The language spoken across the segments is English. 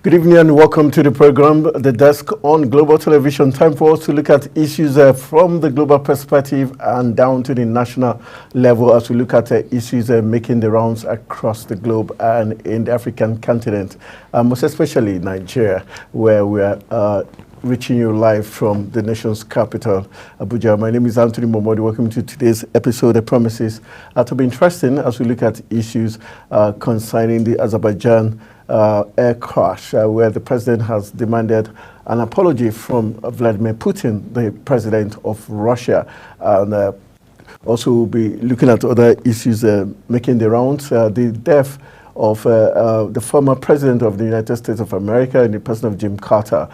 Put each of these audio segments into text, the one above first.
Good evening and welcome to the program, The Desk on Global Television. Time for us to look at issues from the global perspective and down to the national level as we look at issues making the rounds across the globe and in the African continent, most especially Nigeria, where we are reaching you live from the nation's capital, Abuja. My name is Anthony Momodi. Welcome to today's episode. It promises to be interesting as we look at issues concerning the Azerbaijan air crash, where the president has demanded an apology from Vladimir Putin, the president of Russia. And also we'll be looking at other issues making the rounds. The death of the former president of the United States of America in the person of Jimmy Carter,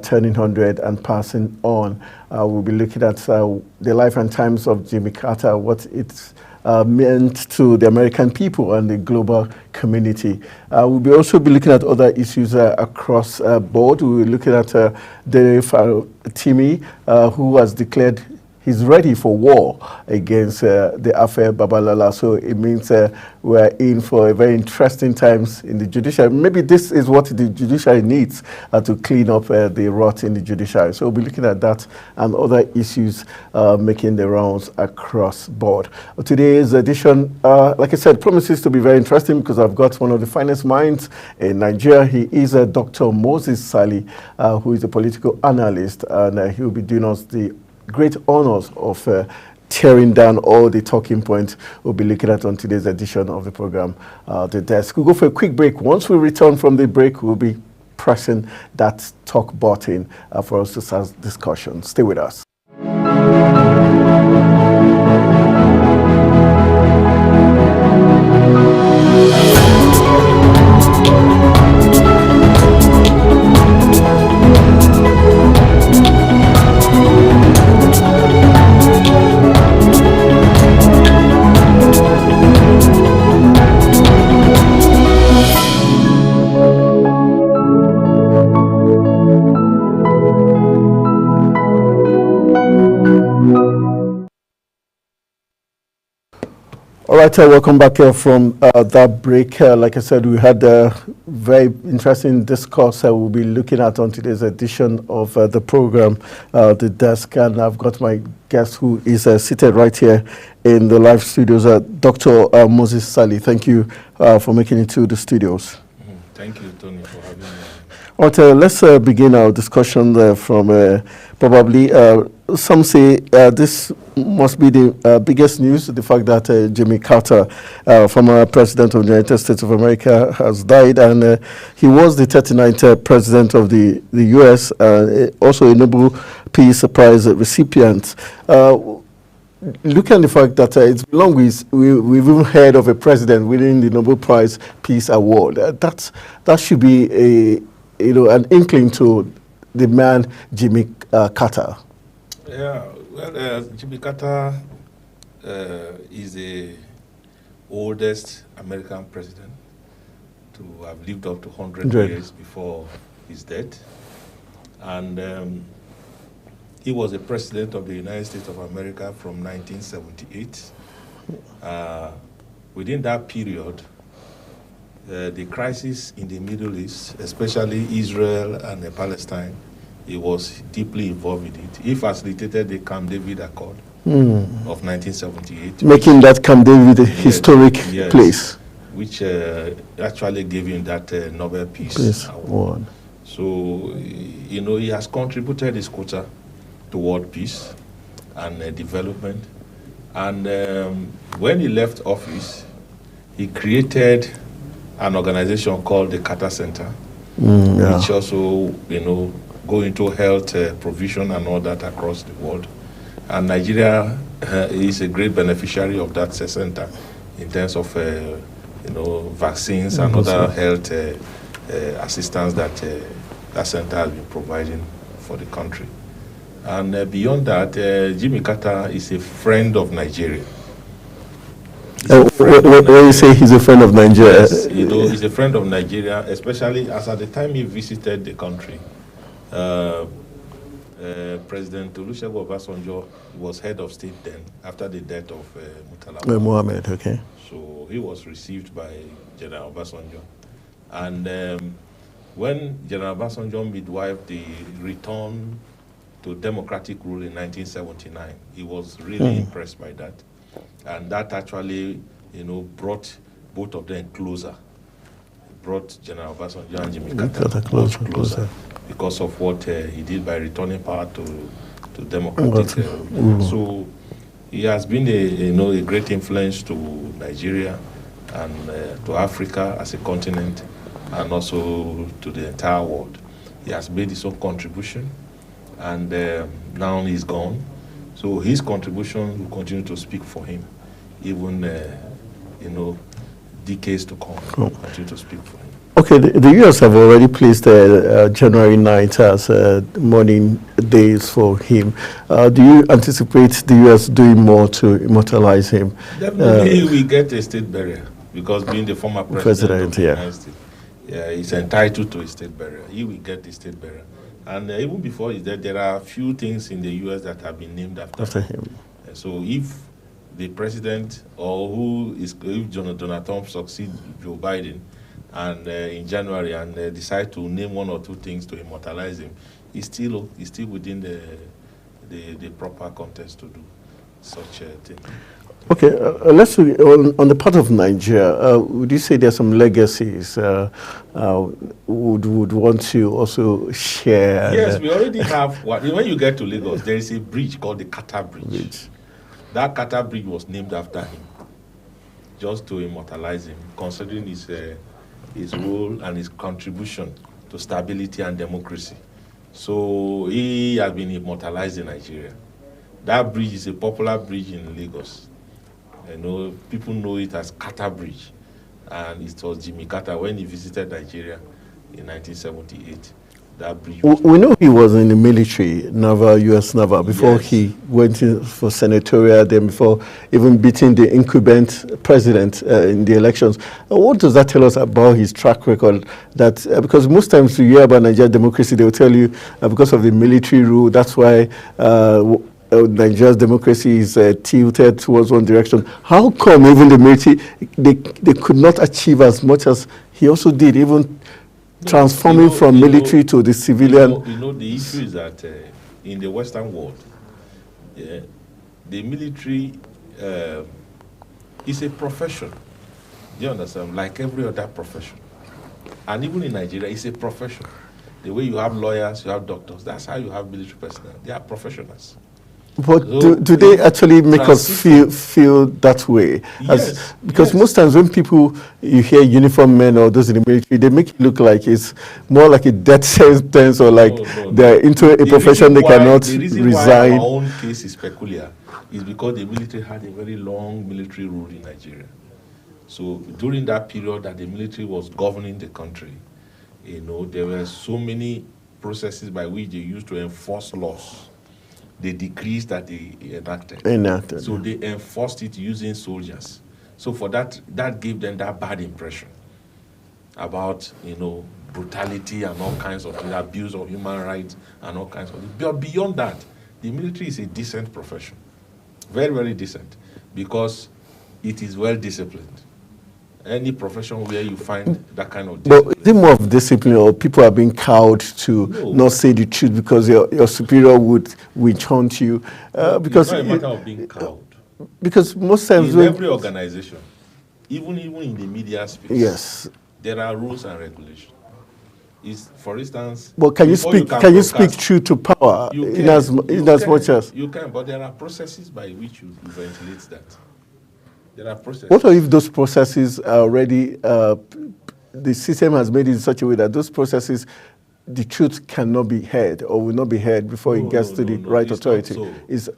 turning 100 and passing on. We'll be looking at the life and times of Jimmy Carter, what it's meant to the American people and the global community. We'll be also be looking at other issues across board. We'll be looking at Dere Fatim, who has declared he's ready for war against the affair Babalola. So it means we're in for a very interesting times in the judiciary. Maybe this is what the judiciary needs to clean up the rot in the judiciary. So we'll be looking at that and other issues making the rounds across board. Today's edition, like I said, promises to be very interesting because I've got one of the finest minds in Nigeria. He is Dr. Moses Sali, who is a political analyst, and he'll be doing us the great honors of tearing down all the talking points we'll be looking at on today's edition of the program, The Desk. We'll go for a quick break. Once we return from the break, we'll be pressing that talk button for us to start discussion. Stay with us. All right, welcome back from that break. Like I said, we had a very interesting discourse we'll be looking at on today's edition of the program, The Desk. And I've got my guest who is seated right here in the live studios, Dr. Moses Sali. Thank you for making it to the studios. Thank you, Tony, for having me. All right, let's begin our discussion from probably some say this must be the biggest news, the fact that Jimmy Carter, former president of the United States of America, has died, and he was the 39th president of the U.S., also a Nobel Peace Prize recipient. Looking at the fact that it's long we've even heard of a president winning the Nobel Prize Peace Award, that should be an inkling to the man Jimmy Carter. Yeah, well, Jimmy Carter is the oldest American president to have lived up to 100 years before his death. And he was the president of the United States of America from 1978. Within that period, the crisis in the Middle East, especially Israel and Palestine, he was deeply involved in it. He facilitated the Camp David Accord of 1978. Making that Camp David a historic place. Which actually gave him that Nobel Peace Award. So, he has contributed his quota to world peace and development. And when he left office, he created an organization called the Carter Center, which also, go into health provision and all that across the world. And Nigeria is a great beneficiary of that center in terms of, vaccines and other health assistance that that center has been providing for the country. And beyond that, Jimmy Carter is a friend of Nigeria. When you say he's a friend of Nigeria? Yes, he's a friend of Nigeria, especially as at the time he visited the country. President Olusegun Obasanjo was head of state then, after the death of Murtala Mohammed. So he was received by General Obasanjo. And When General Obasanjo midwifed the return to democratic rule in 1979, he was really impressed by that. And that actually, brought both of them closer. It brought General Obasanjo and Jimmy Carter much closer because of what he did by returning power to democratic rule. So he has been a great influence to Nigeria and to Africa as a continent, and also to the entire world. He has made his own contribution, and now he's gone. So his contribution will continue to speak for him, even decades to come. Continue to speak for him. Okay, the U.S. have already placed January 9th as mourning days for him. Do you anticipate the U.S. doing more to immortalize him? Definitely, we get a state burial, because being the former president of the United States, he's entitled to a state burial. He will get the state burial. And even before he's dead, there are a few things in the U.S. that have been named after him. So if the president, or if Donald Trump succeeds Joe Biden, and in January, and decide to name one or two things to immortalize him, he's still within the proper context to do such a thing. Okay, let's on the part of Nigeria. Would you say there are some legacies would want to also share? Yes, we already have. When you get to Lagos, there is a bridge called the Carter Bridge. That Carter Bridge was named after him, just to immortalize him, considering his role and his contribution to stability and democracy. So he has been immortalized in Nigeria. That bridge is a popular bridge in Lagos. People know it as Carter Bridge, and it was Jimmy Carter when he visited Nigeria in 1978. That bridge. We know he was in the military, U.S. Naval, before he went in for senatorial, then before even beating the incumbent president in the elections. What does that tell us about his track record? That because most times you hear about Nigerian democracy, they will tell you because of the military rule, that's why Nigeria's democracy is tilted towards one direction. How come even the military, they could not achieve as much as he also did, even transforming from military to the civilian? The issue is that in the Western world, the military is a profession. Do you understand? Like every other profession. And even in Nigeria, it's a profession. The way you have lawyers, you have doctors, that's how you have military personnel. They are professionals. But so do they actually make us feel that way? Yes. Because most times when you hear uniformed men or those in the military, they make it look like it's more like a death sentence, or like they're into a profession they cannot resign. The reason why our own case is peculiar is because the military had a very long military rule in Nigeria. So during that period that the military was governing the country, there were so many processes by which they used to enforce laws. The decrees that they enacted. So they enforced it using soldiers. So for that gave them that bad impression about, brutality and all kinds of abuse of human rights and all kinds of things. But beyond that, the military is a decent profession. Very, very decent, because it is well disciplined. Any profession where you find that kind of discipline. But is it more of discipline, or people are being cowed to not say the truth because your superior would hunt you? Because it's not a matter of being cowed. Because most times in every organization, even in the media space, yes, there are rules and regulations. For instance, but can you speak truth to power in as much as you can? But there are processes by which you ventilate that. There are processes. What if those processes are already, the system has made it in such a way that those processes, the truth cannot be heard or will not be heard before it gets to the right authority? It's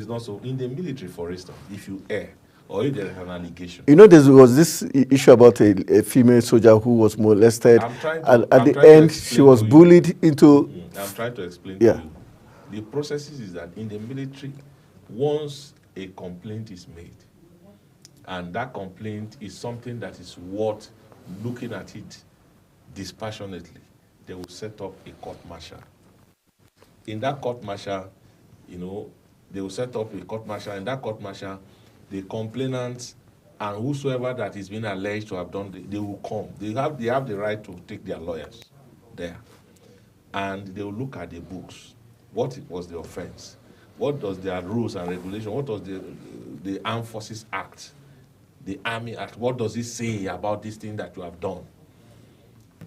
not so. In the military, for instance, if you err or if there is an allegation. There was this issue about a female soldier who was molested. At the end, she was bullied into... I'm trying to explain to you. The processes is that in the military, once a complaint is made, and that complaint is something that is worth looking at it dispassionately, they will set up a court-martial. In that court-martial, they will set up a court-martial. In that court-martial, the complainants and whosoever that is being alleged to have done, they will come. They have the right to take their lawyers. there. And they will look at the books. What was the offense? What does their rules and regulations, what does the Armed Forces Act, the Army Act, what does it say about this thing that you have done?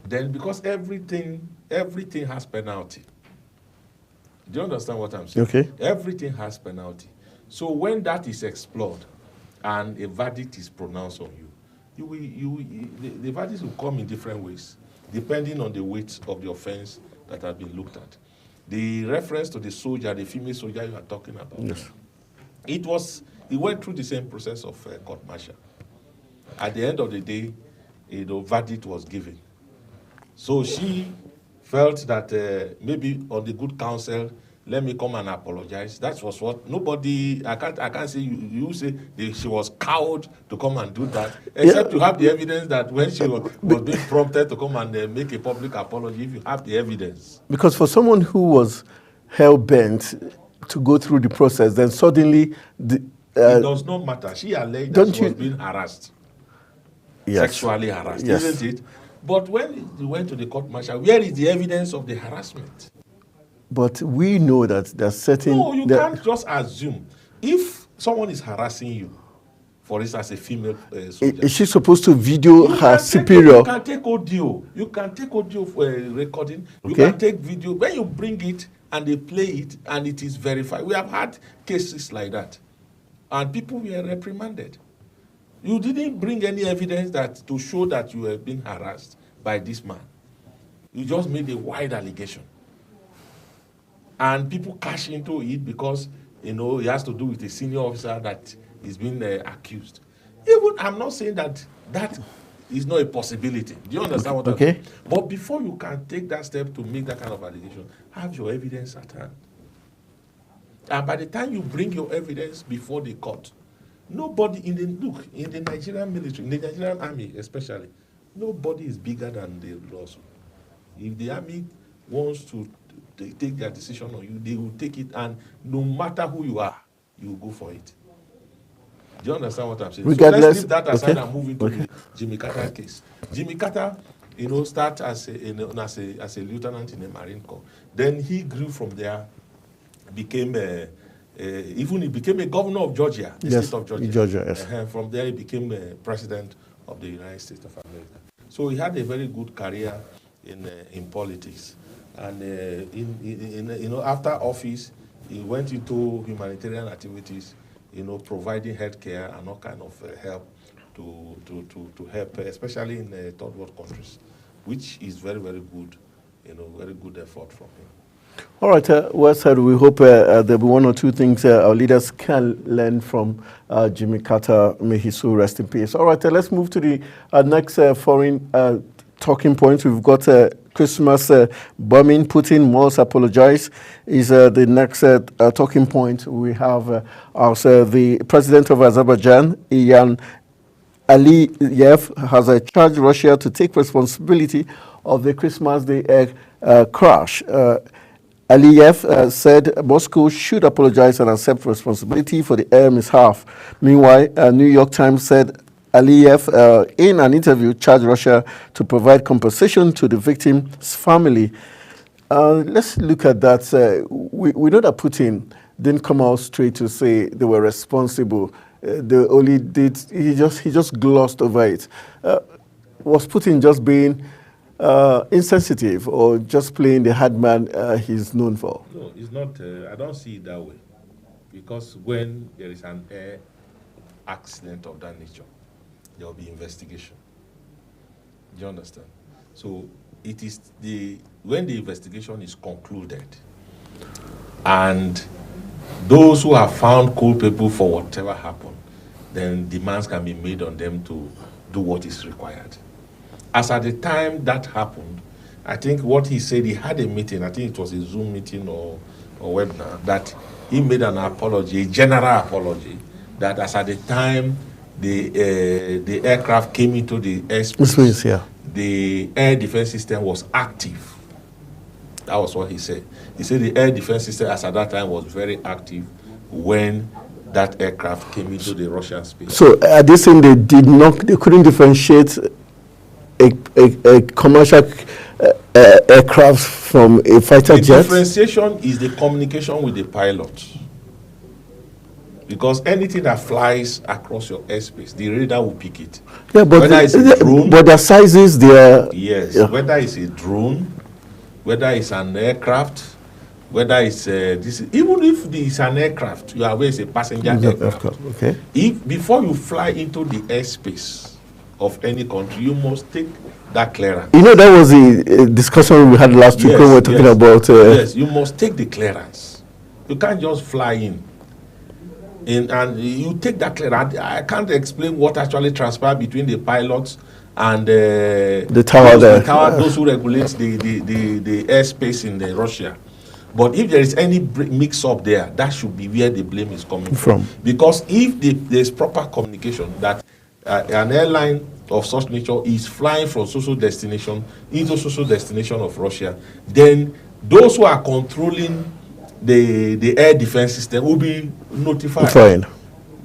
Then, because everything has penalty. Do you understand what I'm saying? Okay. Everything has penalty. So when that is explored and a verdict is pronounced on you, the verdict will come in different ways, depending on the weight of the offense that has been looked at. The reference to the soldier, the female soldier you are talking about, yes, it went through the same process of court martial. At the end of the day, verdict was given. So she felt that maybe on the good counsel, let me come and apologize. That was what nobody. I can't say you say she was cowed to come and do that. Except you have the evidence that when she was being prompted to come and make a public apology, if you have the evidence. Because for someone who was hell bent to go through the process, then suddenly it does not matter. She alleged that she was being harassed, sexually harassed, isn't it? But when you went to the court martial, where is the evidence of the harassment? But we know that there's certain... No, you can't just assume. If someone is harassing you, for instance, a female soldier... Is she supposed to video her superior? You can take audio. You can take audio for recording. You can take video. When you bring it and they play it and it is verified. We have had cases like that. And people were reprimanded. You didn't bring any evidence to show that you have been harassed by this man. You just made a wide allegation. And people cash into it because, it has to do with a senior officer that is being accused. I'm not saying that is not a possibility. Do you understand what I'm saying? But before you can take that step to make that kind of allegation, have your evidence at hand. And by the time you bring your evidence before the court, nobody in the Nigerian military, in the Nigerian army especially, nobody is bigger than the law. If the army wants to take their decision on you, they will take it, and no matter who you are, you will go for it. Do you understand what I'm saying? Regardless, so let's leave that aside and move into the Jimmy Carter case. Jimmy Carter, started as a lieutenant in the Marine Corps. Then he grew from there, became he became a governor of Georgia, the state of Georgia. Georgia, yes. From there, he became president of the United States of America. So he had a very good career in politics. And after office, he went into humanitarian activities, providing healthcare and all kind of help to help, especially in third world countries, which is very, very good, very good effort from him. All right, well said. We hope there'll be one or two things our leaders can learn from Jimmy Carter. May his soul rest in peace. All right, let's move to the next foreign talking point. We've got Christmas bombing. Putin must apologize is the next talking point. We have also the president of Azerbaijan, Ilham Aliyev, has charged Russia to take responsibility of the Christmas Day crash. Aliyev said Moscow should apologize and accept responsibility for the air mishap. Meanwhile, New York Times said Aliyev, in an interview, charged Russia to provide compensation to the victim's family. Let's look at that. We know that Putin didn't come out straight to say they were responsible. They only did. He just glossed over it. Was Putin just being insensitive or just playing the hard man he's known for? No, it's not. I don't see it that way. Because when there is an air accident of that nature, there will be investigation. Do you understand? So it is when the investigation is concluded and those who have found culpable for whatever happened, then demands can be made on them to do what is required. As at the time that happened, I think what he said, he had a meeting, I think it was a Zoom meeting or webinar, that he made an apology, a general apology, that as at the time the aircraft came into the airspace, the air defense system was active. That was what he said. He said the air defense system as at that time was very active when that aircraft came into the Russian space. So at this time they couldn't differentiate a commercial aircraft from a fighter jet? The differentiation is the communication with the pilot. Because anything that flies across your airspace, the radar will pick it. Yeah, but whether it's a drone, but their sizes, their whether it's a drone, whether it's an aircraft, whether it's this, even if it's an aircraft, you are aware it's a passenger aircraft. Okay. If before you fly into the airspace of any country, you must take that clearance. You know, that was the discussion we had last week when we were talking about. Yes, you must take the clearance. You can't just fly in. And you take that clearance. I can't explain what actually transpired between the pilots and the tower there. Those who regulate the airspace in Russia. But if there is any mix-up there, that should be where the blame is coming from. Because if there's proper communication that an airline of such nature is flying from social destination into social destination of Russia, then those who are controlling the air defense system will be notified. Fine.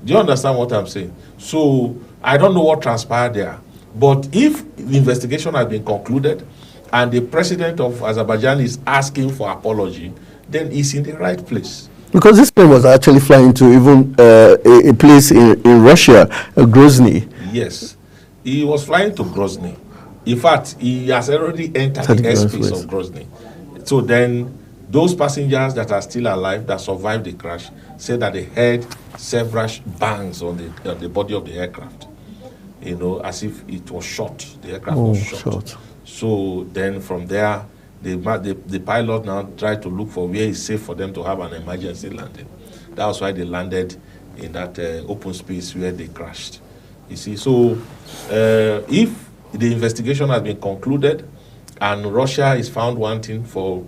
Do you understand what I'm saying? So I don't know what transpired there. But if the investigation has been concluded and the president of Azerbaijan is asking for apology, then he's in the right place. Because this plane was actually flying to even a place in Russia, Grozny. Yes. He was flying to Grozny. In fact, he has already entered the airspace of Grozny. So then those passengers that are still alive, that survived the crash, said that they heard several bangs on the body of the aircraft. You know, as if it was shot. The aircraft was shot. So then from there, the pilot now tried to look for where it's safe for them to have an emergency landing. That was why they landed in that open space where they crashed. You see, so if the investigation has been concluded, and Russia is found wanting for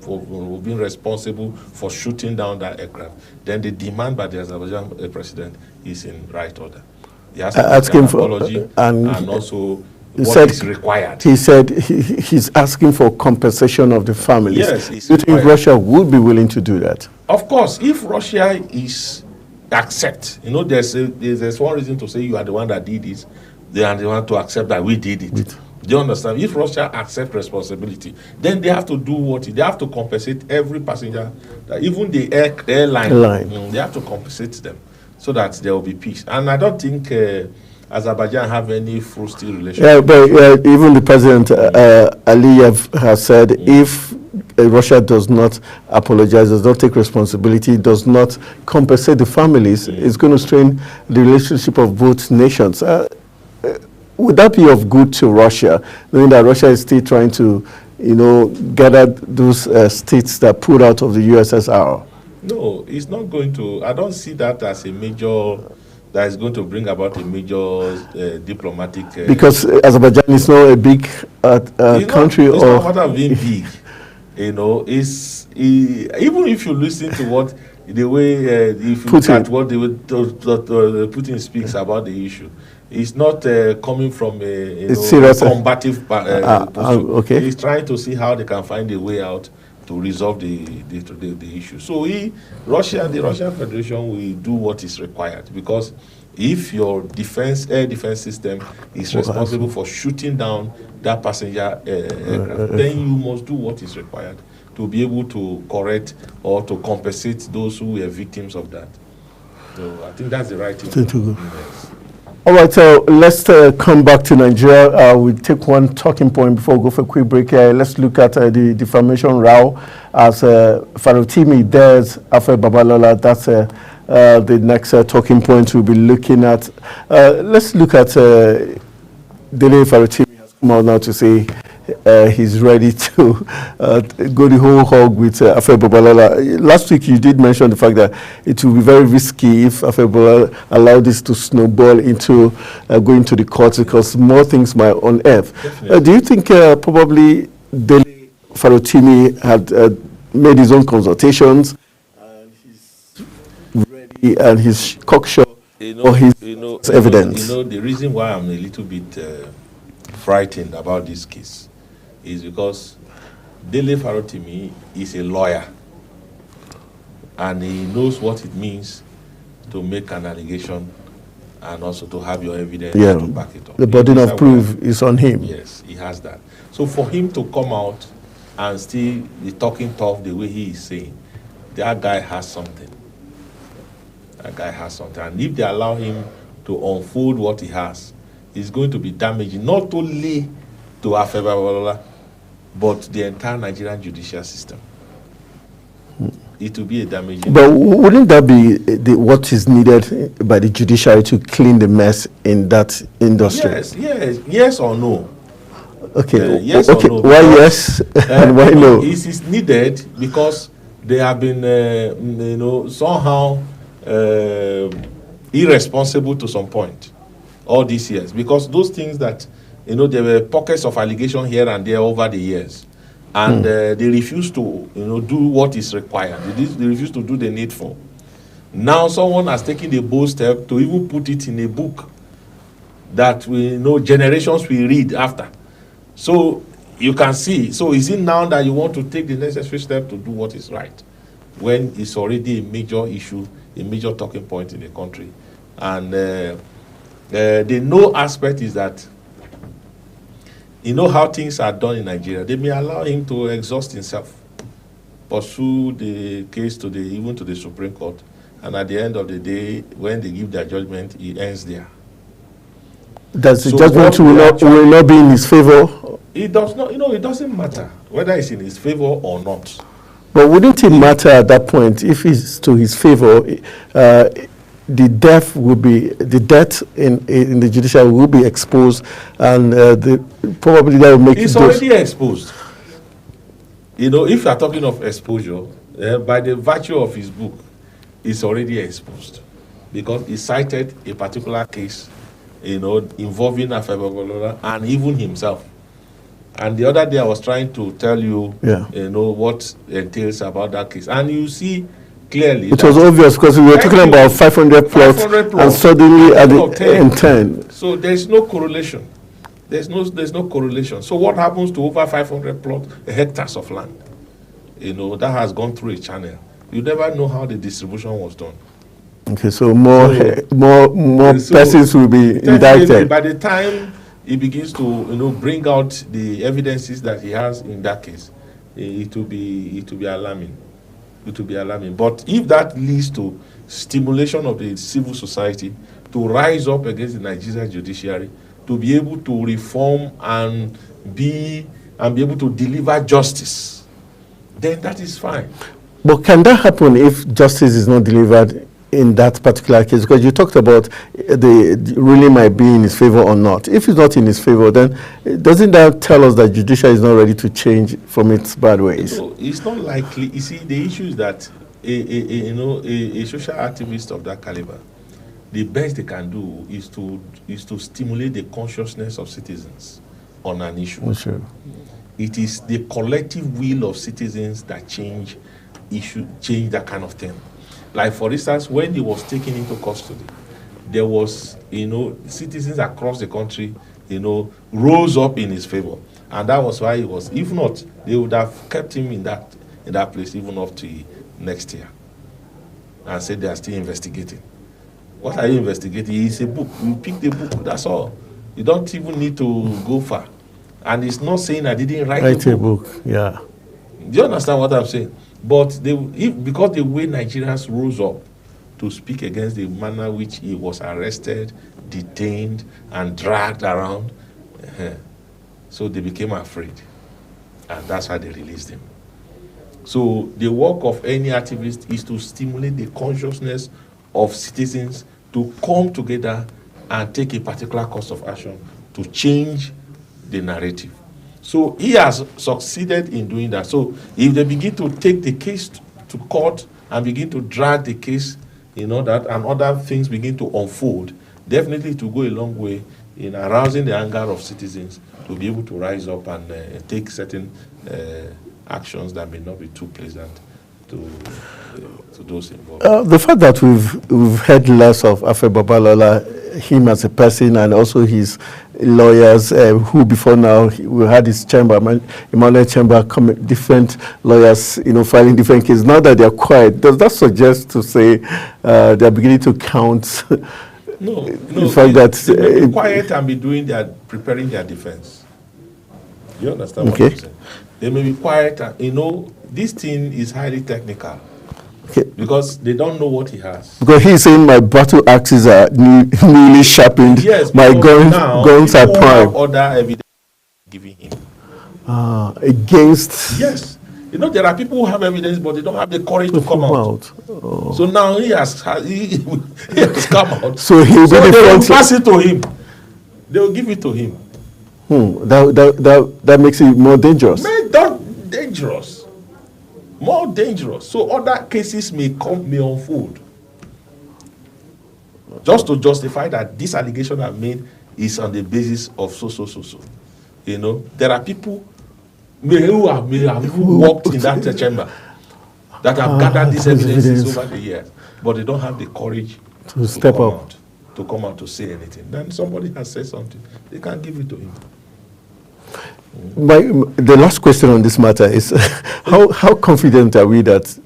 being responsible for shooting down that aircraft, then the demand by the Azerbaijan president is in right order. He has to ask him for apology and also what is required. He said he's asking for compensation of the families. Yes, do you think Russia would be willing to do that? Of course, if Russia is accept, you know, there's one reason to say you are the one that did it, they are the one to accept that we did it. Do you understand? If Russia accepts responsibility, then they have to do what? They have to compensate every passenger, even the airline. They have to compensate them so that there will be peace. And I don't think Azerbaijan have any frosty relationship. Yeah, but even the president, Aliyev, has said if Russia does not apologize, does not take responsibility, does not compensate the families, it's going to strain the relationship of both nations. Would that be of good to Russia, knowing that Russia is still trying to, you know, gather those states that pulled out of the USSR? No, it's not going to. I don't see that as a major, that is going to bring about a major diplomatic. Because Azerbaijan is not a big country. It's not a matter of being big. You know, even if you listen to what the way if you look at what Putin speaks about the issue, it's not coming from a combative position. He's trying to see how they can find a way out to resolve the issue. So the Russian Federation will do what is required, because if your air defense system is responsible for shooting down that passenger aircraft, then you must do what is required to be able to correct or to compensate those who were victims of that. So I think that's the right thing to do. All right, so let's come back to Nigeria. We'll take one talking point before we go for a quick break. Let's look at the defamation row as Farotimi dares Afe Babalola. That's the next talking point we'll be looking at. Let's look at Dele Farotimi has come out now to say he's ready to go the whole hog with Afe Babalola. Last week you did mention the fact that it will be very risky if Afe Babalola allowed this to snowball into going to the courts, because more things might unearth. Do you think probably Dele Farotimi had made his own consultations and he's ready and he's cocksure for his evidence? The reason why I'm a little bit frightened about this case is because Dele Farotimi is a lawyer and he knows what it means to make an allegation and also to have your evidence to back it up. The burden of proof is on him. Yes, he has that. So for him to come out and still be talking tough the way he is saying, that guy has something. That guy has something. And if they allow him to unfold what he has, it's going to be damaging not only to Afeba Babalola, but the entire Nigerian judicial system. It will be a damaging. But wouldn't that be what is needed by the judiciary to clean the mess in that industry? Yes or no? Okay. Yes okay. Or no? Why yes and why no? It is needed because they have been, somehow irresponsible to some point all these years. Because those things that, there were pockets of allegation here and there over the years. And they refuse to, do what is required. They refuse to do the needful. Now someone has taken a bold step to even put it in a book that we know generations will read after. So you can see. So is it now that you want to take the necessary step to do what is right, when it's already a major issue, a major talking point in the country? And the no aspect is that, how things are done in Nigeria. They may allow him to exhaust himself, pursue the case even to the Supreme Court, and at the end of the day, when they give their judgment, it ends there. Does the judgment will not be in his favor? It does not. It doesn't matter whether it's in his favor or not. But wouldn't it matter at that point if it's to his favor? The death in the judiciary will be exposed, and probably that will make it's already exposed. If you are talking of exposure, by the virtue of his book, it's already exposed, because he cited a particular case, involving Afeba Babalola and even himself. And the other day I was trying to tell you, what entails about that case, and you see clearly. It was obvious because we were talking about 500 plots, and suddenly at the end 10. So there's no correlation. There's no correlation. So what happens to over 500 hectares of land? That has gone through a channel. You never know how the distribution was done. Okay, so more persons will be indicted. By the time he begins to bring out the evidences that he has in that case, it will be alarming. It will be alarming. But if that leads to stimulation of the civil society to rise up against the Nigerian judiciary, to be able to reform and be able to deliver justice, then that is fine. But can that happen if justice is not delivered in that particular case? Because you talked about the ruling might be in his favor or not. If it's not in his favor, then doesn't that tell us that judiciary is not ready to change from its bad ways? So it's not likely. You see, the issue is that a social activist of that caliber, the best they can do is to stimulate the consciousness of citizens on an issue. Sure. It is the collective will of citizens that change that kind of thing. Like, for instance, when he was taken into custody, there was, citizens across the country, rose up in his favor. And that was why he was, if not, they would have kept him in that place even up to next year. And said they are still investigating. What are you investigating? It's a book. You pick the book, that's all. You don't even need to go far. And it's not saying I didn't write a book. Yeah. Do you understand what I'm saying? But because the way Nigerians rose up to speak against the manner which he was arrested, detained, and dragged around, so they became afraid. And that's why they released him. So the work of any activist is to stimulate the consciousness of citizens to come together and take a particular course of action to change the narrative. So he has succeeded in doing that. So if they begin to take the case to court and begin to drag the case, that and other things begin to unfold, definitely it will go a long way in arousing the anger of citizens to be able to rise up and take certain actions that may not be too pleasant to those involved. The fact that we've heard less of Afeba Babalola, him as a person, and also his lawyers who before now we had his chamber, Emmanuel Chamber, different lawyers, filing different cases. Now that they are quiet, does that suggest to say they are beginning to count? No. The fact that they be quiet and be preparing their defense. You understand what I'm saying? They may be quiet. This thing is highly technical. Okay. Because they don't know what he has. Because he's saying my battle axes are newly sharpened. Yes, my guns are prime. Other evidence giving him. Against. Yes. There are people who have evidence, but they don't have the courage to come out. Oh. So now he has come out. So he'll be they will pass it to him. They will give it to him. That makes it more dangerous. More dangerous. So other cases may unfold. Just to justify that this allegation I've made is on the basis of so. There are people who have walked in that chamber that have gathered these evidences over the years, but they don't have the courage to step up. To come out to say anything. Then somebody has said something. They can't give it to him. The last question on this matter is how confident are we that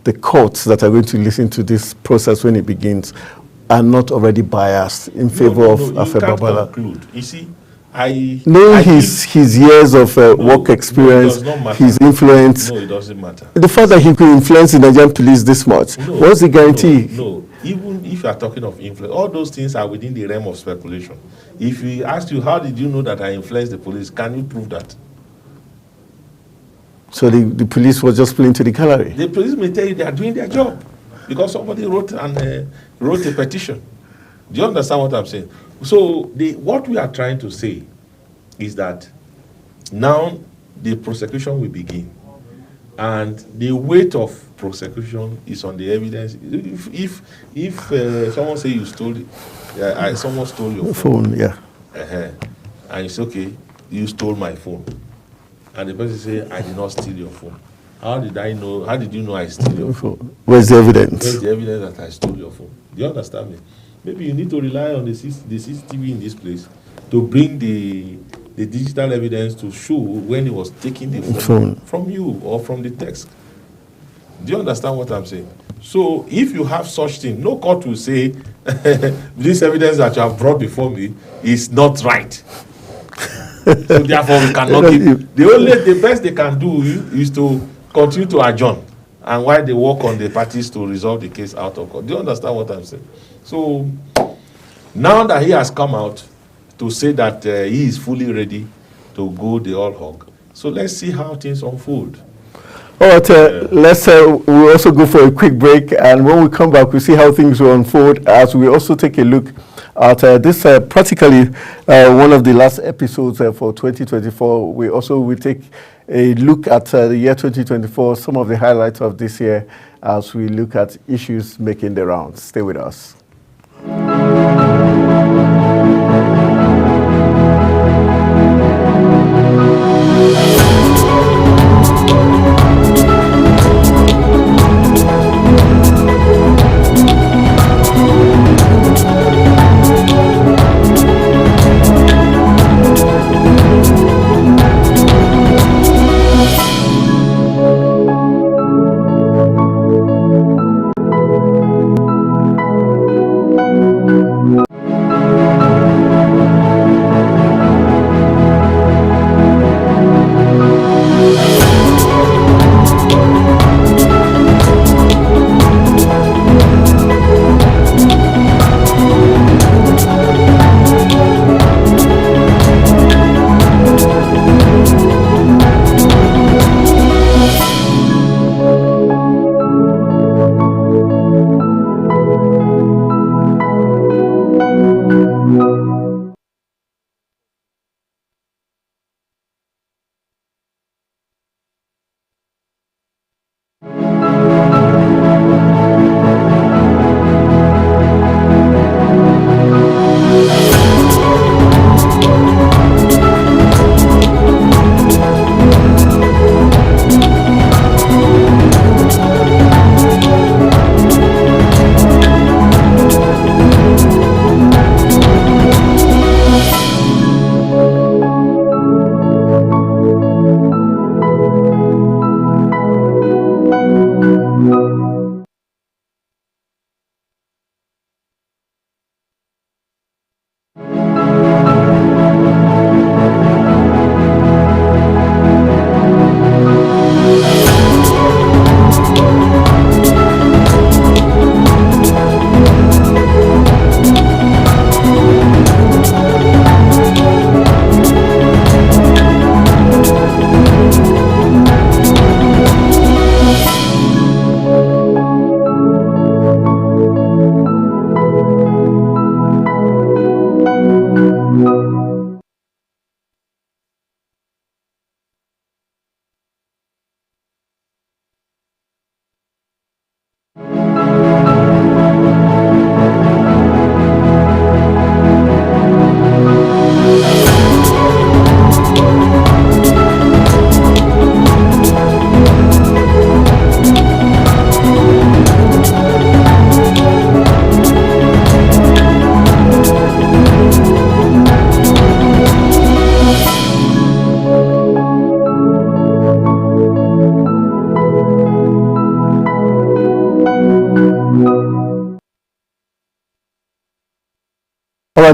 the courts that are going to listen to this process when it begins are not already biased in favor of Afe Babala? You see, knowing his years of work experience, his influence. No, it doesn't matter. The fact that he could influence the Nigerian police this much, what's the guarantee? No, even if you are talking of influence, all those things are within the realm of speculation. If we ask you, how did you know that I influenced the police? Can you prove that? So the police was just playing to the gallery? The police may tell you they are doing their job because somebody wrote a petition. Do you understand what I'm saying? So what we are trying to say is that now the prosecution will begin. And the weight of prosecution is on the evidence. If someone say you stole it, someone stole your phone. And you say, okay, you stole my phone. And the person say, I did not steal your phone. How did you know I stole your phone? Where's the evidence? Where's the evidence that I stole your phone? Do you understand me? Maybe you need to rely on the CCTV in this place to bring the digital evidence to show when he was taking the phone from you or from the text. Do you understand what I'm saying? So if you have such thing, no court will say this evidence that you have brought before me is not right. So therefore we cannot give. The best they can do is to continue to adjourn, and while they work on the parties to resolve the case out of court. Do you understand what I'm saying? So now that he has come out to say that he is fully ready to go the all hog, so let's see how things unfold. All right, let's we'll also go for a quick break, and when we come back, we'll see how things will unfold as we also take a look at this practically one of the last episodes for 2024. We also will take a look at the year 2024, some of the highlights of this year as we look at issues making the rounds. Stay with us.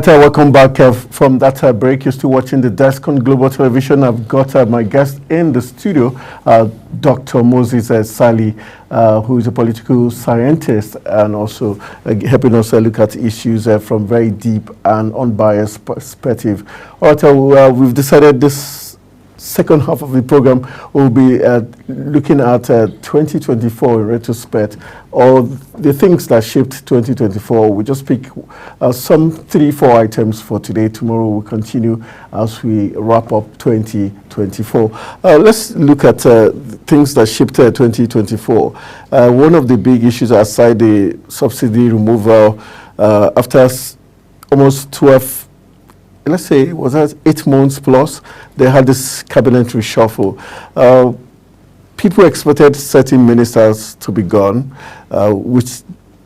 right, welcome back from that break. You're still watching The Desk on Global Television. I've got my guest in the studio, Dr. Moses Sali, who is a political scientist and also helping us look at issues from very deep and unbiased perspective. All right, we've decided this second half of the program will be looking at 2024 in retrospect, or the things that shaped 2024. We just pick some 3-4 items for today. Tomorrow we'll continue as we wrap up 2024. Let's look at things that shaped 2024. One of the big issues aside the subsidy removal after almost 12, let's say, was that 8 months plus, they had this cabinet reshuffle. People expected certain ministers to be gone, which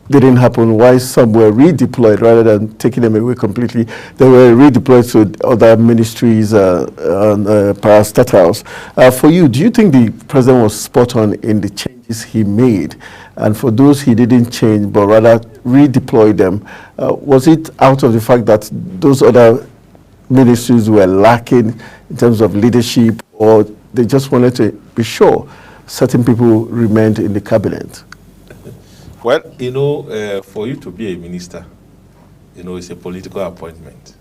didn't happen. Why some were redeployed rather than taking them away completely. They were redeployed to other ministries and parastatals. For you, do you think the president was spot on in the changes he made? And for those he didn't change, but rather redeploy them, was it out of the fact that those other ministries were lacking in terms of leadership, or they just wanted to be sure certain people remained in the cabinet? Well, for you to be a minister, it's a political appointment.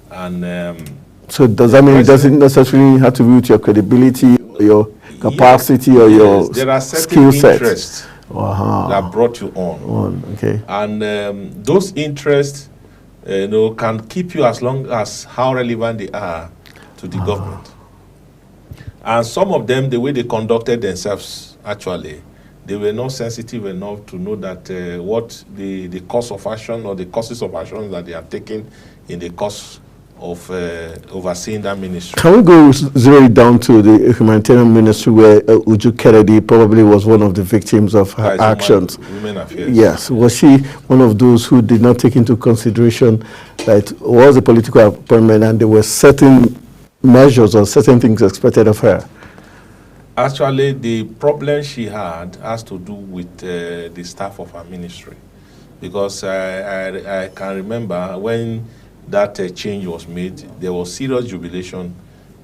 And so does that mean it doesn't necessarily have to do with your credibility or your capacity or your skill set? There are certain interests that brought you on. Okay. And those interests can keep you as long as how relevant they are to the government. And some of them, the way they conducted themselves, actually, they were not sensitive enough to know that what the course of action or the courses of action that they have taken in the course of overseeing that ministry. Can we go zero it down to the humanitarian ministry where Uju Kennedy probably was one of the victims of her actions? Women Affairs. Yes. Was she one of those who did not take into consideration that it was a political appointment and there were certain measures or certain things expected of her? Actually, the problem she had has to do with the staff of her ministry. Because I can remember when that change was made, there was serious jubilation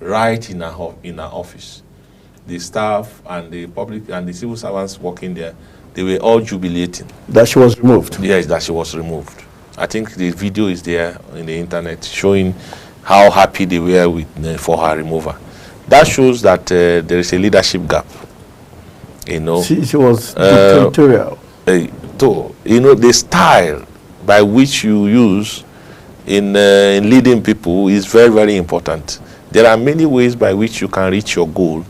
right in her office. The staff and the public and the civil servants working there, they were all jubilating. That she was removed? Yes, that she was removed. I think the video is there in the internet showing how happy they were with for her removal. That shows that there is a leadership gap. She was dictatorial. The style by which you use in leading people is very, very important. There are many ways by which you can reach your goal.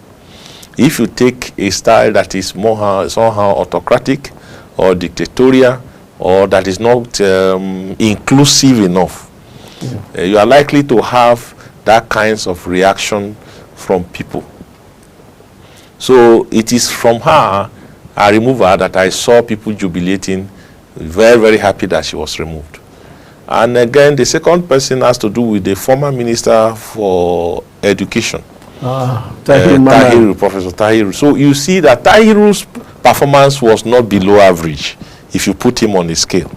If you take a style that is somehow autocratic or dictatorial, or that is not inclusive enough, you are likely to have that kinds of reaction from people. So it is from her removal that I saw people jubilating, very, very happy that she was removed. And again, the second person has to do with the former minister for education, Tahiru, Professor Tahiru. So you see that Tahiru's performance was not below average if you put him on a scale.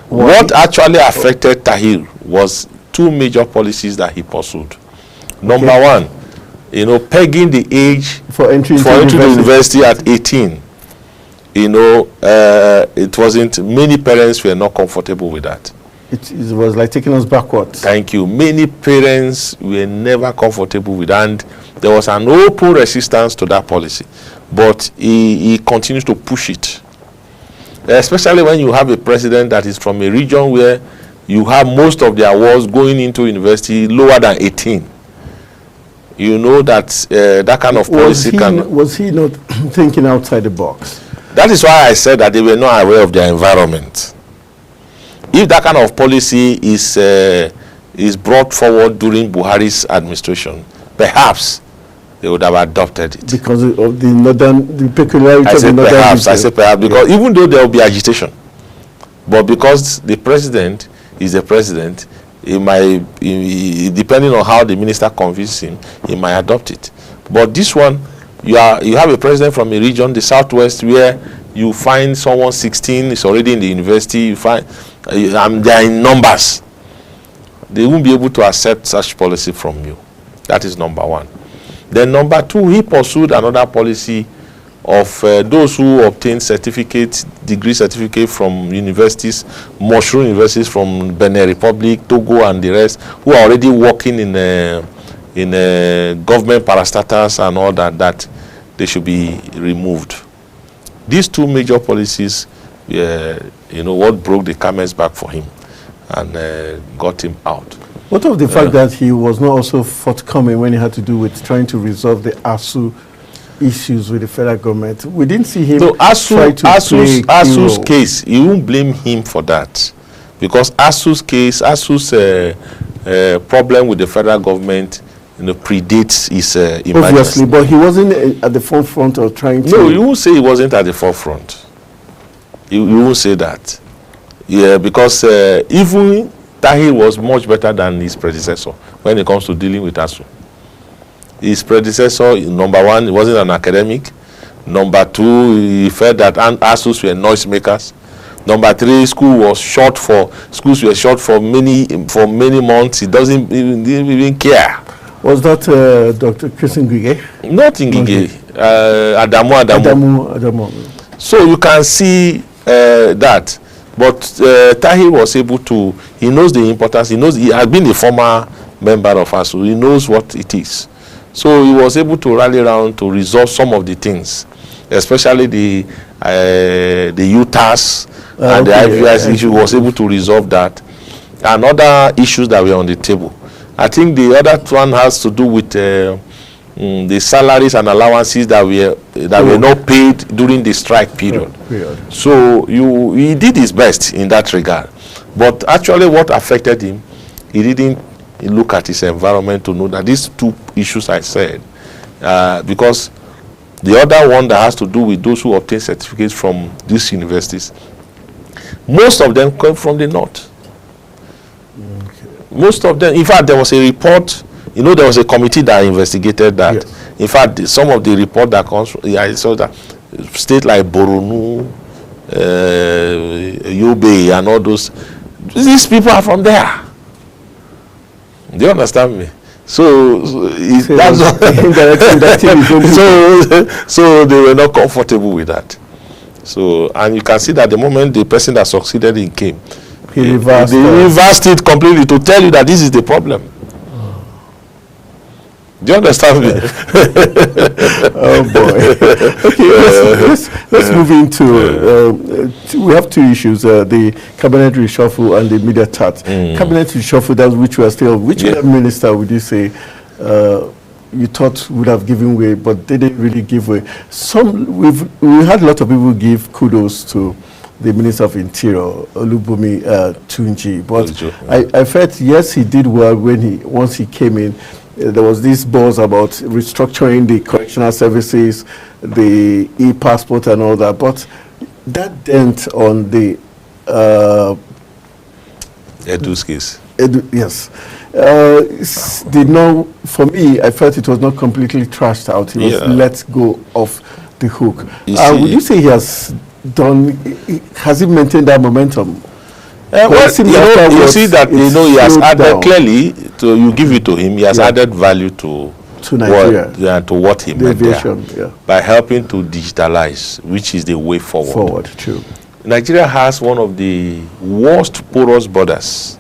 What actually affected Tahiru was two major policies that he pursued. Number one, pegging the age for entry to the university at 18. It wasn't, many parents were not comfortable with that. It was like taking us backwards. Thank you. Many parents were never comfortable with that, and there was an open resistance to that policy. But he continues to push it. Especially when you have a president that is from a region where you have most of the awards going into university lower than 18. You know that that kind of policy was he not thinking outside the box? That is why I said that they were not aware of their environment. If that kind of policy is brought forward during Buhari's administration, perhaps they would have adopted it. Because of the peculiarity of the northern region. I say perhaps, because even though there will be agitation, but because the president is the president, he might, depending on how the minister convinces him, he might adopt it. But this one, you have a president from a region, the southwest, where you find someone 16 is already in the university. You find they are in numbers. they won't be able to accept such policy from you. That is number one. Then number two, he pursued another policy of those who obtain degree certificate from universities, mushroom universities from Benin Republic, Togo, and the rest, who are already working in government parastatals and all that they should be removed. These two major policies, what broke the camel's back for him and got him out. What of the fact that he was not also forthcoming when he had to do with trying to resolve the ASU issues with the federal government? We didn't see him try to ASU's case, you won't blame him for that. Because ASU's case, ASU's problem with the federal government predates his emergence. Obviously, but he wasn't at the forefront of trying to... No, you won't say he wasn't at the forefront. You won't say that. Yeah, because even Tahir was much better than his predecessor when it comes to dealing with ASU. His predecessor, number one, he wasn't an academic. Number two, he felt that ASUs were noisemakers. Number three, schools were short for many months. He didn't even care. Was that Dr. Chris Ngige? Not Ngige. Adamu. So you can see that. But Tahir was able to, he knows the importance, he has been a former member of ASU, he knows what it is. So he was able to rally around to resolve some of the things, especially the UTAS and the IVS issue. He was able to resolve that, and other issues that were on the table. I think the other one has to do with the salaries and allowances that were not paid during the strike period. So he did his best in that regard. But actually what affected him, he didn't look at his environment to know that these two issues I said, because the other one that has to do with those who obtain certificates from these universities, most of them come from the north. Most of them, in fact, there was a report, there was a committee that investigated that. Yes. In fact, some of the report that comes from, I saw that states like Boronu, Yobe, and all those, these people are from there. Do you understand me? So they were not comfortable with that. So, and you can see that the moment the person that succeeded in came, he reversed it completely to tell you that this is the problem. Do you understand me? Oh boy. Okay, let's move into we have two issues, the cabinet reshuffle and the media chat. Cabinet reshuffle, that's which minister would you say you thought would have given way but they didn't really give way? We had a lot of people give kudos to the Minister of Interior, Olubunmi Tunji, but I felt yes, he did well once he came in. There was this buzz about restructuring the correctional services, the e-passport and all that, but that dent on the Edu's case. Yes. For me, I felt it was not completely trashed out. He was let go off the hook. Would you say has he maintained that momentum? You see that he has added clearly. You give it to him. He has added value to Nigeria, to what he meant there, by helping to digitalize, which is the way forward. True. Nigeria has one of the worst porous borders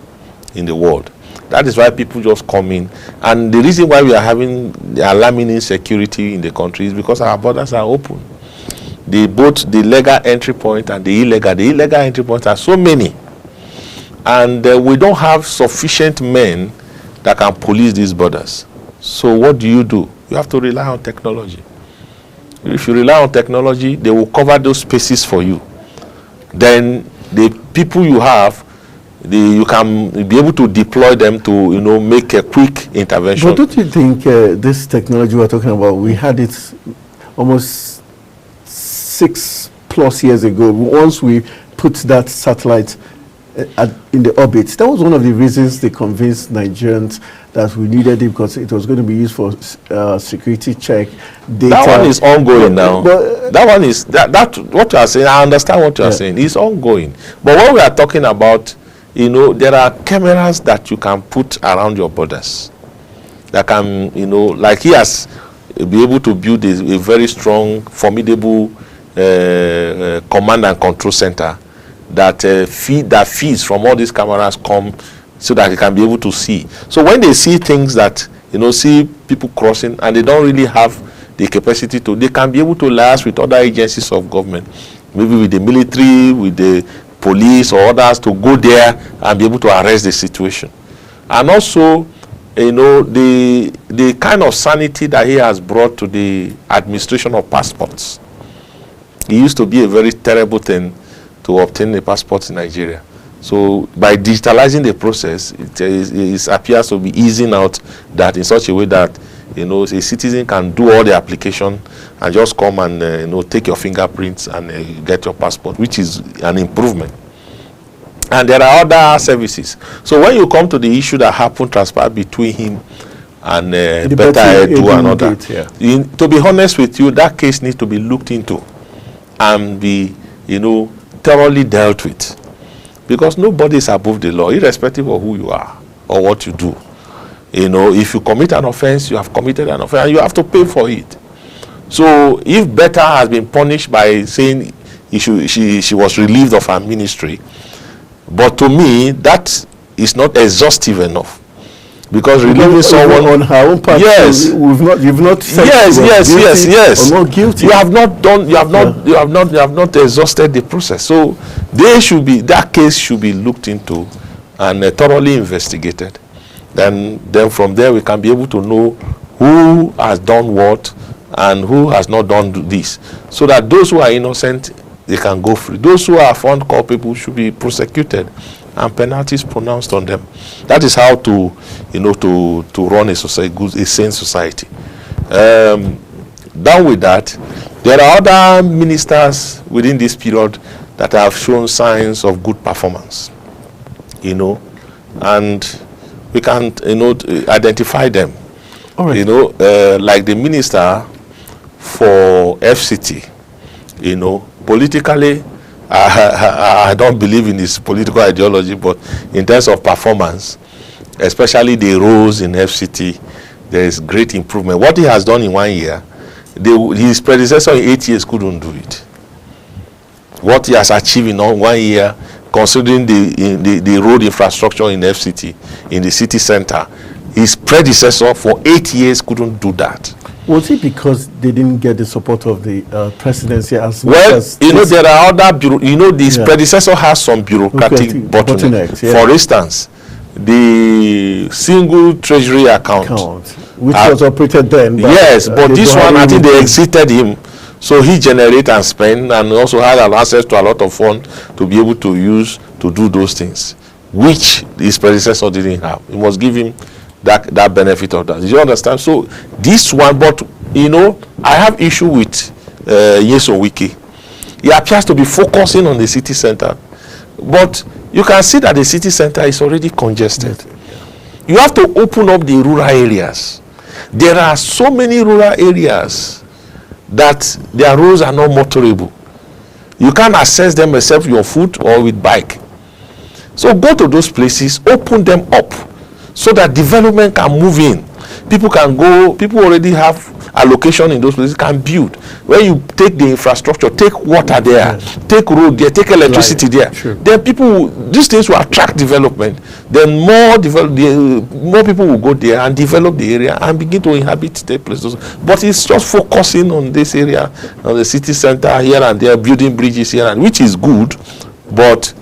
in the world. That is why people just come in, and the reason why we are having the alarming insecurity in the country is because our borders are open. Both the legal entry point and the illegal entry points are so many. And we don't have sufficient men that can police these borders. So what do? You have to rely on technology. If you rely on technology, they will cover those spaces for you. Then the people you have, you can be able to deploy them to make a quick intervention. But don't you think this technology we're talking about, we had it almost 6+ years ago, once we put that satellite in the orbit? That was one of the reasons they convinced Nigerians that we needed it, because it was going to be used for security check, data. That one is ongoing now. That one is that what you are saying. I understand what you are saying. It's ongoing. But what we are talking about you know, there are cameras that you can put around your borders that can, you know, like he has be able to build a very strong, formidable command and control center that feeds from all these cameras come so that they can be able to see. So when they see things that, you know, see people crossing and they don't really have the capacity to, they can be able to liaise with other agencies of government, maybe with the military, with the police or others, to go there and be able to arrest the situation. And also, you know, the kind of sanity that he has brought to the administration of passports. It used to be a very terrible thing to obtain a passport in Nigeria. So by digitalizing the process, it appears to be easing out that in such a way that, you know, a citizen can do all the application and just come and you know, take your fingerprints and get your passport, which is an improvement. And there are other services. So when you come to the issue that happened, transpired between him and Betta Edu and other, to be honest with you, that case needs to be looked into and be, you know, thoroughly dealt with. Because nobody is above the law, irrespective of who you are or what you do. You know, if you commit an offense, you have committed an offense, and you have to pay for it. So if Betta has been punished by saying she was relieved of her ministry, but to me, that is not exhaustive enough. Because relieving someone on her own part, yes, you've not said yes, or not guilty. You have not exhausted the process. So that case should be looked into and thoroughly investigated. Then from there we can be able to know who has done what and who has not done this, so that those who are innocent, they can go free. Those who are found culpable should be prosecuted and penalties pronounced on them. That is how to, you know, to run a society, a sane society. Done with that, there are other ministers within this period that have shown signs of good performance, you know, and we can, you know, identify them. All right. You know, like the minister for FCT, you know, politically, I don't believe in his political ideology, but in terms of performance, especially the roles in FCT, there is great improvement. What he has done in 1 year, his predecessor in 8 years couldn't do it. What he has achieved in 1 year, considering the road infrastructure in FCT, in the city center, his predecessor for 8 years couldn't do that. Was it because they didn't get the support of the presidency as well? Much as you know, there are other this predecessor has some bureaucratic bottlenecks. Yeah. For instance, the single treasury account which was operated then. Yes, but this one, I think they exited him, so he generate and spend, and also had access to a lot of funds to be able to use to do those things, which his predecessor didn't have. It was giving that benefit of that. Do you understand? So this one, but you know, I have issue with Nyesom Wike. He appears to be focusing on the city center, but you can see that the city center is already congested. You have to open up the rural areas. There are so many rural areas that their roads are not motorable. You can't access them except your foot or with bike. So go to those places, open them up, so that development can move in. People can go, people already have allocation in those places, can build. When you take the infrastructure, take water there, take road there, take electricity there, then these things will attract development. Then more people will go there and develop the area and begin to inhabit the places. But it's just focusing on this area, on the city center here and there, building bridges here, and which is good, but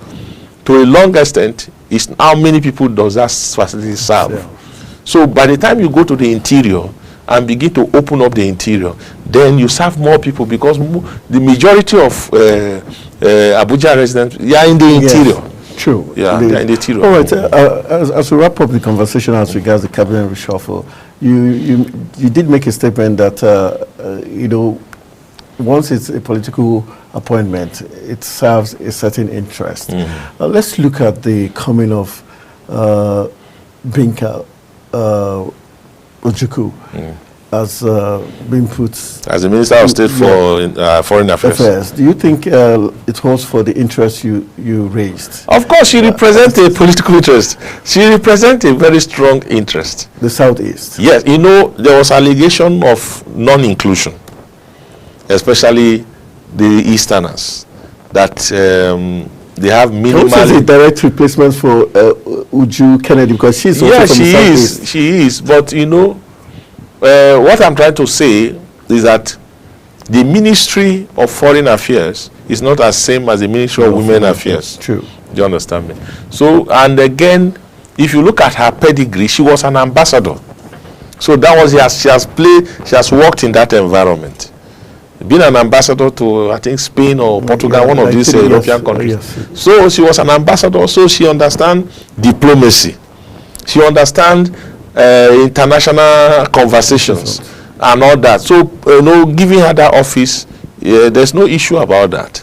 to a long extent, is how many people does that facility serve? Yeah. So by the time you go to the interior and begin to open up the interior, then you serve more people, because the majority of Abuja residents are in the interior. True. Yeah, they are in the interior. All right. As we wrap up the conversation as regards the cabinet reshuffle, you did make a statement that you know, once it's a political appointment, it serves a certain interest. Let's look at the coming of Binka Ojukwu. has been put as the Minister of State for Foreign Affairs. Do you think it holds for the interest you raised? Of course, she represents a political interest. She represents a very strong interest. The Southeast. Yes, you know, there was allegation of non-inclusion, especially the Easterners, that they have minimal. Also, a direct replacement for Uju Kennedy, because she's also from the Southeast. She is. But you know, what I'm trying to say is that the Ministry of Foreign Affairs is not as same as the Ministry of Women Affairs. True. Do you understand me? So, and again, if you look at her pedigree, she was an ambassador. So that was, she has worked in that environment. Been an ambassador to, I think, Spain or Portugal, one of these European countries. Yes. So she was an ambassador, so she understands diplomacy. She understands international conversations and all that. So, you know, giving her that office, there's no issue about that.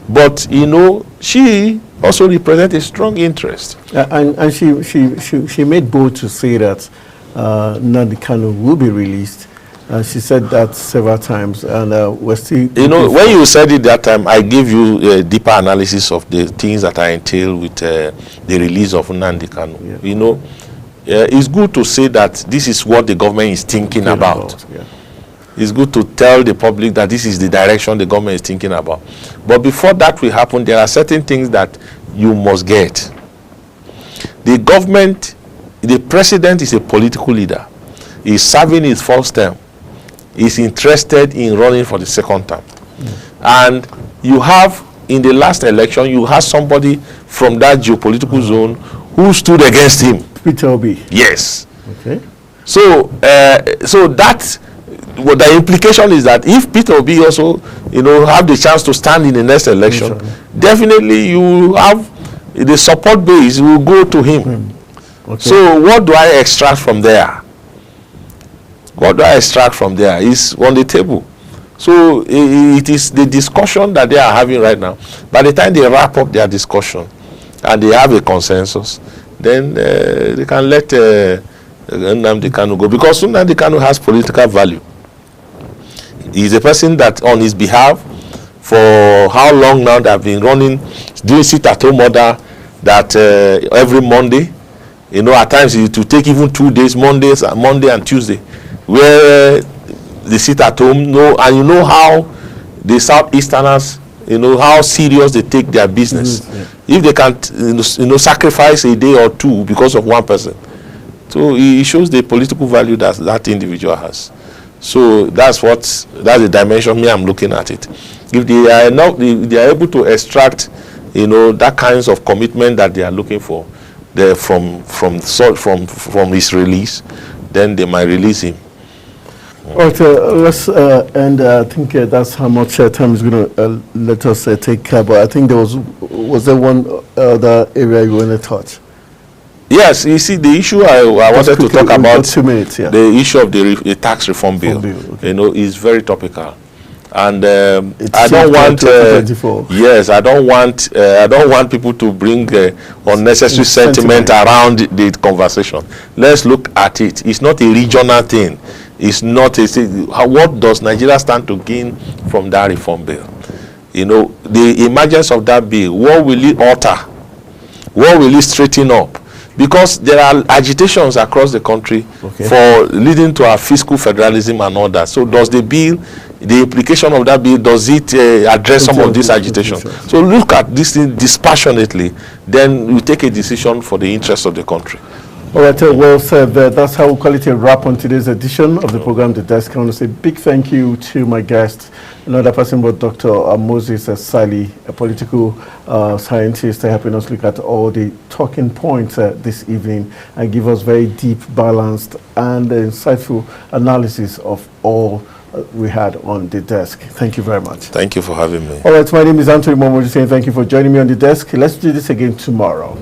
But, you know, she also represents a strong interest. And she made bold to say that Nnamdi Kanu will be released. She said that several times, and we're still. You know, when you said it that time, I gave you a deeper analysis of the things that I entail with the release of Nnamdi Kanu. Yeah. You know, it's good to say that this is what the government is thinking about. Yeah. It's good to tell the public that this is the direction the government is thinking about. But before that will happen, there are certain things that you must get. The government, the president is a political leader. He's serving his first term. Is interested in running for the second term. And you have, in the last election, you had somebody from that geopolitical zone who stood against him. Peter Obi. Yes. Okay. So, so that, well, the implication is that if Peter Obi also, you know, have the chance to stand in the next election, definitely you have the support base will go to him. Okay. So what do I extract from there? What do I extract from there is on the table. So it is the discussion that they are having right now. By the time they wrap up their discussion and they have a consensus, then they can let Nnamdi Kanu go. Because Nnamdi Kanu has political value. He's a person that on his behalf, for how long now they have been running, doing sit-at-home order that every Monday, you know, at times it will take even 2 days, Monday and Tuesday, where they sit at home, and you know how the Southeasterners, you know, how serious they take their business. If they can, you know, sacrifice a day or two because of one person. So it shows the political value that that individual has. So that's the dimension me I'm looking at it. If they are not, they are able to extract, you know, that kinds of commitment that they are looking for, from his release, then they might release him. All right, let's end. I think that's how much time is going to let us take. But I think was there one other area you want to touch? Yes, you see, the issue I wanted to talk about, 2 minutes, yeah. The issue of the tax reform bill, okay. You know, is very topical. And I don't want yes, I don't want people to bring unnecessary sentiment around the conversation. Let's look at it. It's not a regional thing. It's not what does Nigeria stand to gain from that reform bill? You know, the emergence of that bill, what will it alter? What will it straighten up? Because there are agitations across the country for leading to our fiscal federalism and all that. So does the bill, the implication of that bill, does it address some of this agitation? So look at this thing dispassionately, then we take a decision for the interest of the country. All right, well said. That's how we call it a wrap on today's edition of the program, The Desk. I want to say a big thank you to my guest, another person but Dr. Moses Sali, a political scientist, helping us look at all the talking points this evening and give us very deep, balanced, and insightful analysis of all we had on The Desk. Thank you very much. Thank you for having me. All right, my name is Anthony Momodu saying thank you for joining me on The Desk. Let's do this again tomorrow.